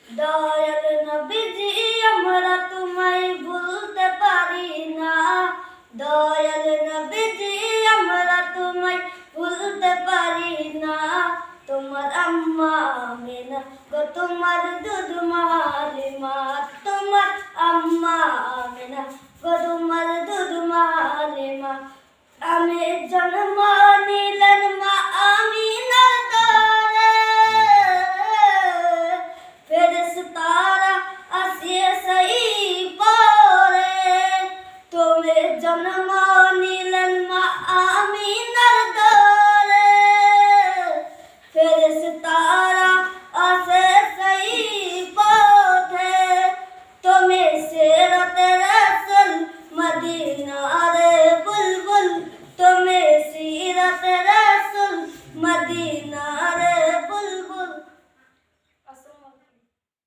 দয়াল নবীজি আমরা তোমায় ভুলতে পারি না, দয়াল নবীজি আমরা তোমায় ভুলতে পারি না। তোমার আম্মা আমিনা গো তোমার দুধ মালিমা, তোমার আম্মা আমিনা গো তোমার দুধ মালিমা। আমি জন্ম নিলেন মা আমিনার দরে, ফেরেশতারা আসিয়া সেই পরে। তুমি জন্ম নিলেন মা আমিনার দরে, ফেরেশতারা আসে সেই পথে। তুমি সিরাতে রাসূল মদিনার বুলবুল, তুমি সিরাতে রাসূল মদিনার